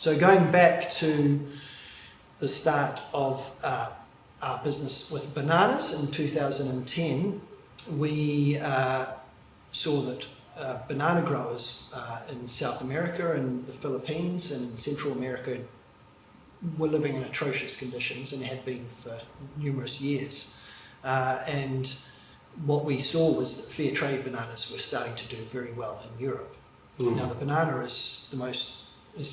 So going back to the start of our business with bananas in 2010, we saw that banana growers in South America and the Philippines and in Central America were living in atrocious conditions and had been for numerous years. And what we saw was that fair trade bananas were starting to do very well in Europe. Now the banana is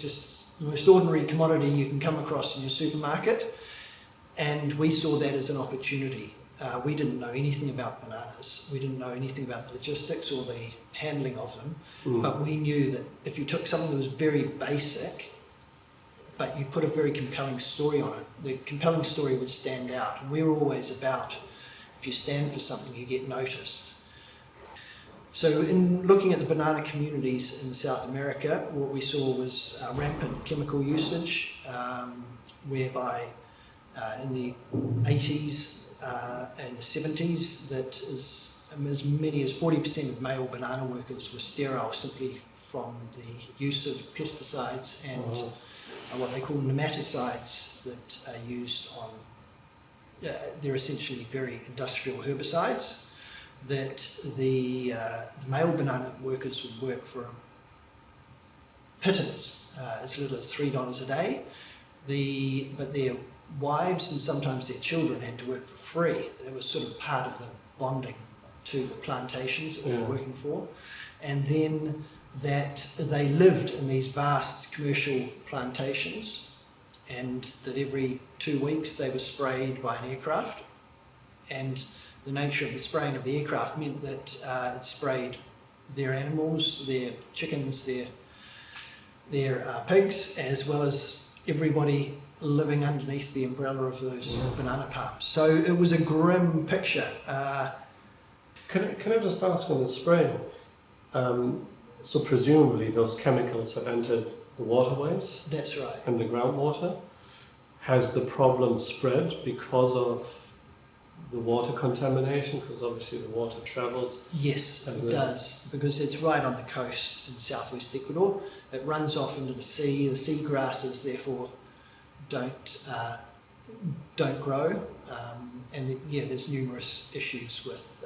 just the most ordinary commodity you can come across in your supermarket, and we saw that as an opportunity. We didn't know anything about bananas. We didn't know anything about the logistics or the handling of them, but we knew that if you took something that was very basic, but you put a very compelling story on it, the compelling story would stand out. And we were always about, if you stand for something, you get noticed. So in looking at the banana communities in South America, what we saw was rampant chemical usage, whereby in the 80s and the 70s, that as many as 40% of male banana workers were sterile simply from the use of pesticides and what they call nematicides that are used on, they're essentially very industrial herbicides, that the male banana workers would work for pittance, as little as $3 a day, but their wives and sometimes their children had to work for free. That was sort of part of the bonding to the plantations that they were working for. And then that they lived in these vast commercial plantations, and that every 2 weeks they were sprayed by an aircraft. And the nature of the spraying of the aircraft meant that it sprayed their animals, their chickens, their pigs, as well as everybody living underneath the umbrella of those banana palms. So it was a grim picture. Can I just ask on the spraying? So presumably those chemicals have entered the waterways? That's right. And the groundwater? Has the problem spread because of the water contamination? Because obviously the water travels. Yes, it does, because it's right on the coast in southwest Ecuador. It runs off into the sea. The seagrasses therefore don't grow, and there's numerous issues with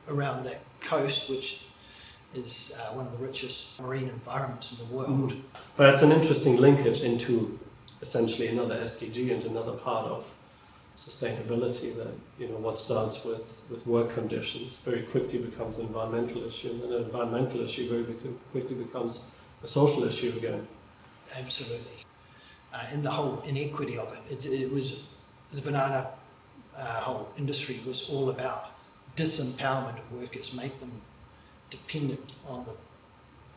around that coast, which is one of the richest marine environments in the world. But it's an interesting linkage into essentially another SDG and another part of sustainability, that what starts with work conditions very quickly becomes an environmental issue, and then an environmental issue very quickly becomes a social issue again. Absolutely. And the whole inequity of it was the banana whole industry was all about disempowerment of workers, make them dependent on the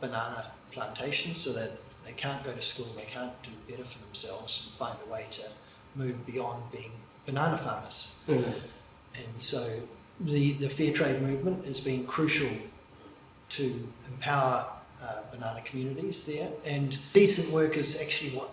banana plantations so that they can't go to school, they can't do better for themselves and find a way to move beyond being banana farmers. And so the fair trade movement has been crucial to empower banana communities there, and decent work is actually what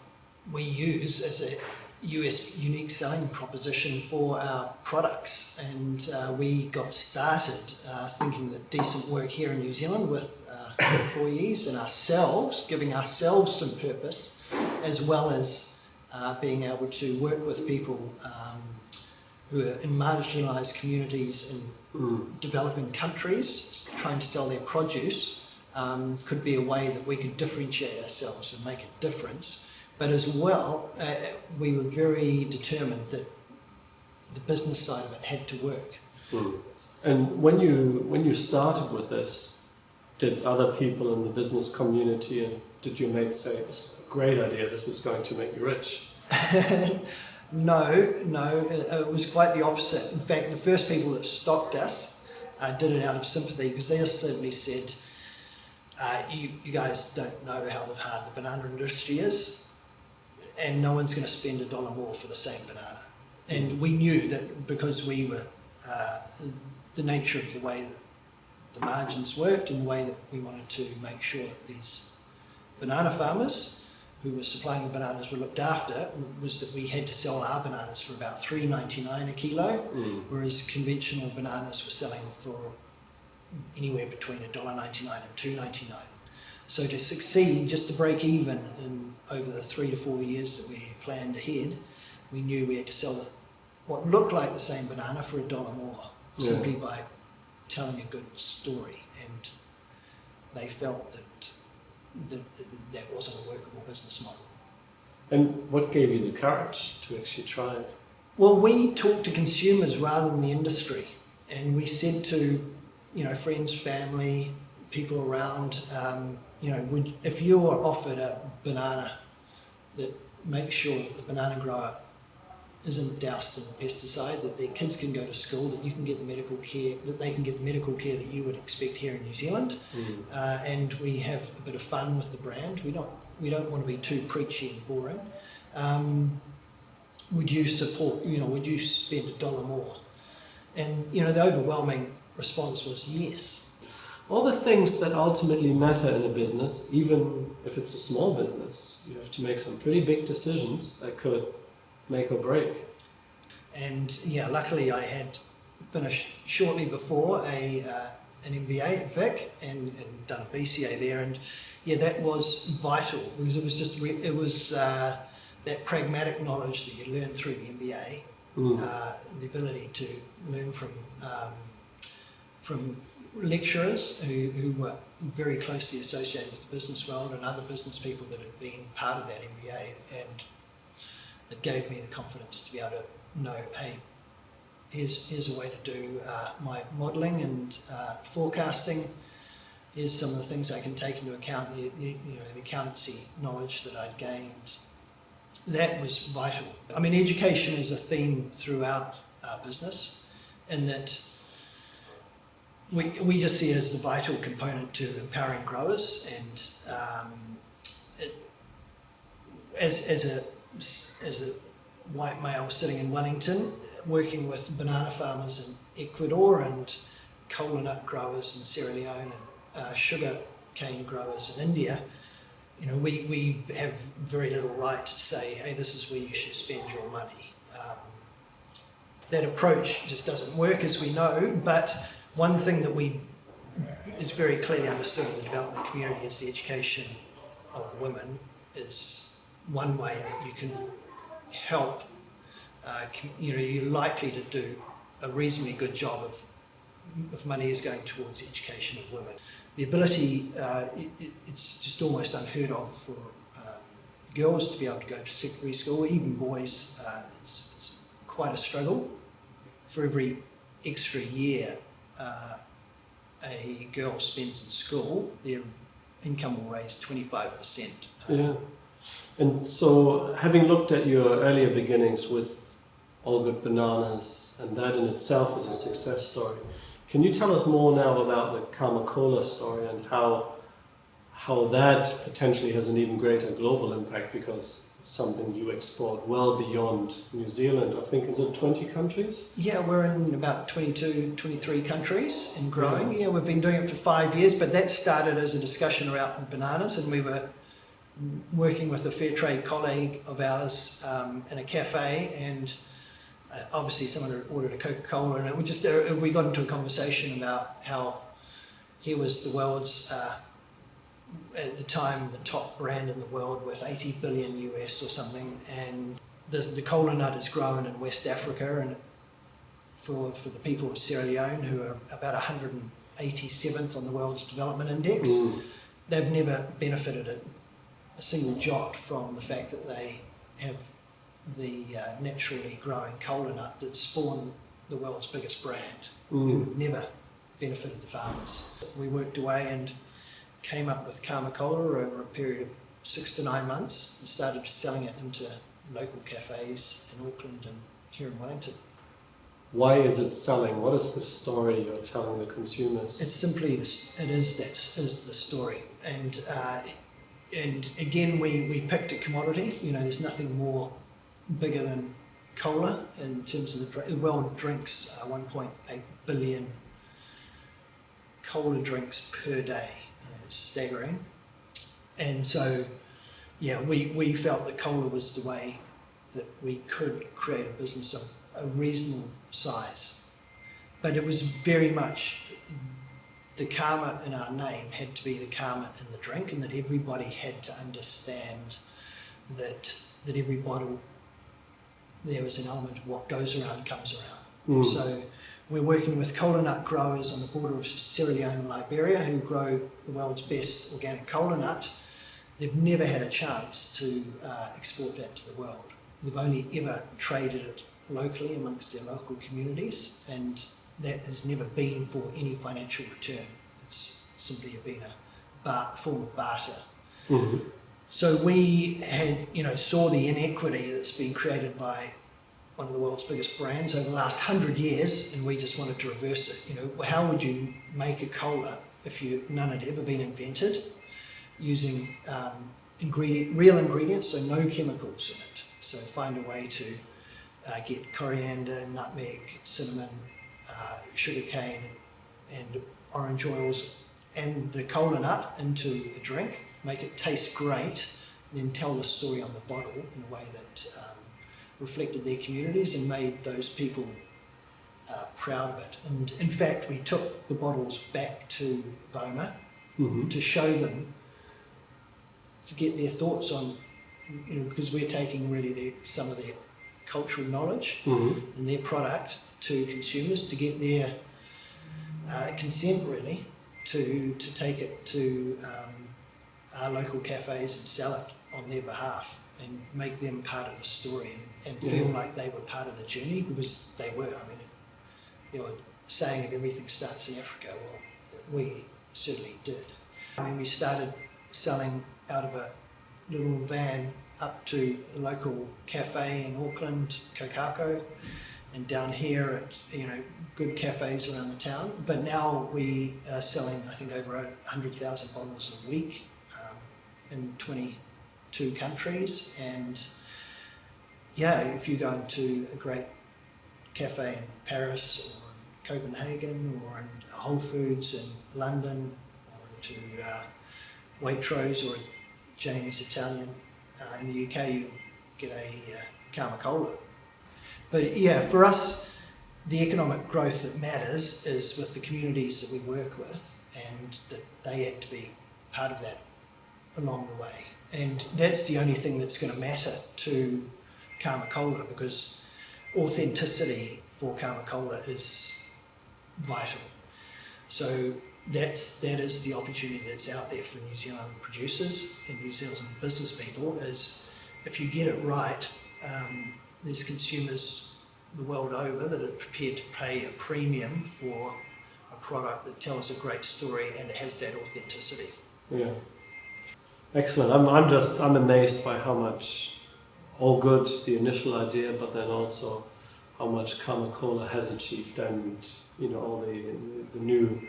we use as a US unique selling proposition for our products. And we got started thinking that decent work here in New Zealand with employees and ourselves, giving ourselves some purpose, as well as being able to work with people who are in marginalised communities in developing countries trying to sell their produce, could be a way that we could differentiate ourselves and make a difference. But as well, we were very determined that the business side of it had to work. And when you started with this, did other people in the business community and did your mates say, "This is a great idea, this is going to make you rich"? No, it was quite the opposite. In fact, the first people that stopped us did it out of sympathy, because they just simply said, you guys don't know how hard the banana industry is, and no one's going to spend $1 more for the same banana. And we knew that because we were the nature of the way that the margins worked and the way that we wanted to make sure that these banana farmers who were supplying the bananas were looked after, was that we had to sell our bananas for about $3.99 a kilo, whereas conventional bananas were selling for anywhere between $1.99 and $2.99. So to succeed, just to break even over the 3 to 4 years that we planned ahead, we knew we had to sell what looked like the same banana for $1 more, simply by telling a good story. And they felt that wasn't a workable business model. And what gave you the courage to actually try it? Well, we talked to consumers rather than the industry, and we said to, friends, family, people around, if you were offered a banana, that make sure that the banana grower isn't doused in pesticide, that their kids can go to school, that you can get the medical care, that they can get the medical care that you would expect here in New Zealand, and we have a bit of fun with the brand. We don't want to be too preachy and boring. Would you support? Would you spend $1 more? And the overwhelming response was yes. All the things that ultimately matter in a business, even if it's a small business, you have to make some pretty big decisions that could make or break. And luckily I had finished shortly before an MBA at Vic and done a BCA there, and that was vital, because it was that pragmatic knowledge that you learn through the MBA, the ability to learn from lecturers who were very closely associated with the business world and other business people that had been part of that MBA, and it gave me the confidence to be able to know, hey, here's a way to do my modelling and forecasting. Here's some of the things I can take into account, the accountancy knowledge that I'd gained. That was vital. I mean, education is a theme throughout our business, and that we just see it as the vital component to empowering growers. And as a white male sitting in Wellington, working with banana farmers in Ecuador and cola nut growers in Sierra Leone and sugar cane growers in India, we have very little right to say, hey, this is where you should spend your money. That approach just doesn't work, as we know, but one thing that is very clearly understood in the development community is the education of women is one way that you can help. You're likely to do a reasonably good job if money is going towards the education of women. The ability, it's just almost unheard of for girls to be able to go to secondary school, even boys. It's quite a struggle. For every extra year a girl spends in school, their income will raise 25%. Yeah. And so, having looked at your earlier beginnings with All Good Bananas, and that in itself is a success story, can you tell us more now about the Kōrero story and how that potentially has an even greater global impact, because it's something you export well beyond New Zealand? I think, is it 20 countries? Yeah, we're in about 22, 23 countries and growing. Yeah, we've been doing it for 5 years, but that started as a discussion around bananas, and we were working with a fair trade colleague of ours in a cafe, and obviously someone had ordered a Coca-Cola, and we got into a conversation about how here was the world's, at the time, the top brand in the world worth 80 billion US or something, and the cola nut is grown in West Africa, and for the people of Sierra Leone, who are about 187th on the world's development index, they've never benefited a single jot from the fact that they have the naturally growing cola nut that spawned the world's biggest brand, who've never benefited the farmers. We worked away and came up with Kōrero over a period of 6 to 9 months and started selling it into local cafes in Auckland and here in Wellington. Why is it selling? What is the story you're telling the consumers? It's simply it is the story, and again we picked a commodity. There's nothing more bigger than cola in terms of the world drinks 1.8 billion cola drinks per day. It's staggering, and so we felt that cola was the way that we could create a business of a reasonable size, but it was very much the karma in our name had to be the karma in the drink, and that everybody had to understand that every bottle, there is an element of what goes around comes around. So we're working with cola nut growers on the border of Sierra Leone and Liberia who grow the world's best organic cola nut. They've never had a chance to export that to the world. They've only ever traded it locally amongst their local communities, and that has never been for any financial return. It's simply been a form of barter. Mm-hmm. So we had, saw the inequity that's been created by one of the world's biggest brands over the last 100 years, and we just wanted to reverse it. How would you make a cola if none had ever been invented, using real ingredients, so no chemicals in it. So find a way to get coriander, nutmeg, cinnamon, sugarcane, and orange oils, and the cola nut into a drink, make it taste great, then tell the story on the bottle in a way that reflected their communities and made those people proud of it. And in fact, we took the bottles back to Boma to show them, to get their thoughts on, because we're taking really some of their cultural knowledge and their product to consumers, to get their consent really to take it to our local cafes and sell it on their behalf and make them part of the story and feel like they were part of the journey, because they were. I mean, they were saying that everything starts in Africa. Well, we certainly did. I mean, we started selling out of a little van up to a local cafe in Auckland, kōrero, and down here at good cafes around the town. But now we are selling, I think, over 100,000 bottles a week in 22 countries. And if you go into a great cafe in Paris or in Copenhagen or in Whole Foods in London or into Waitrose or Jamie's Italian in the UK, you'll get a Karma Cola. But for us, the economic growth that matters is with the communities that we work with, and that they had to be part of that along the way. And that's the only thing that's going to matter to Karma Cola, because authenticity for Karma Cola is vital. So that is the opportunity that's out there for New Zealand producers and New Zealand business people, is if you get it right, there's consumers the world over that are prepared to pay a premium for a product that tells a great story and it has that authenticity. Yeah. Excellent. I'm amazed by how much all good the initial idea, but then also how much Karma Cola has achieved, and all the new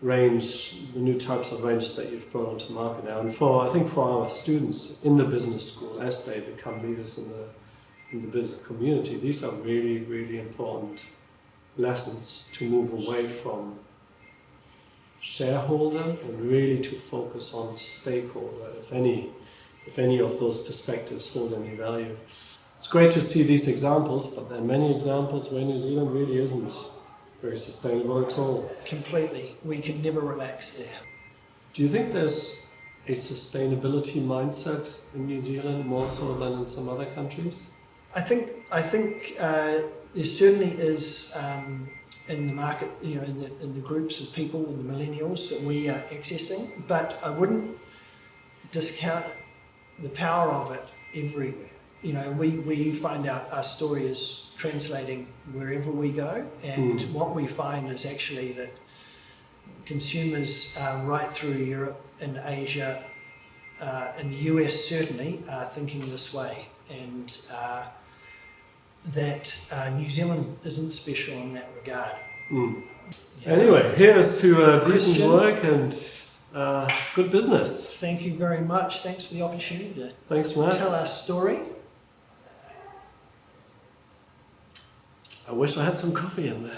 range, the new types of ranges that you've brought onto market now. And I think for our students in the business school, as they become leaders in the business community, these are really, really important lessons to move away from shareholder and really to focus on stakeholder, if any of those perspectives hold any value. It's great to see these examples, but there are many examples where New Zealand really isn't very sustainable at all. Completely. We can never relax there. Do you think there's a sustainability mindset in New Zealand more so than in some other countries? I think there certainly is in the market, in the groups of people, in the millennials that we are accessing, but I wouldn't discount the power of it everywhere. We find out our story is translating wherever we go, and what we find is actually that consumers right through Europe and Asia, in the US certainly, are thinking this way, and that New Zealand isn't special in that regard. Anyway, here's to decent Christian, work and good business. Thank you very much. Thanks for the opportunity to tell our story. I wish I had some coffee in there.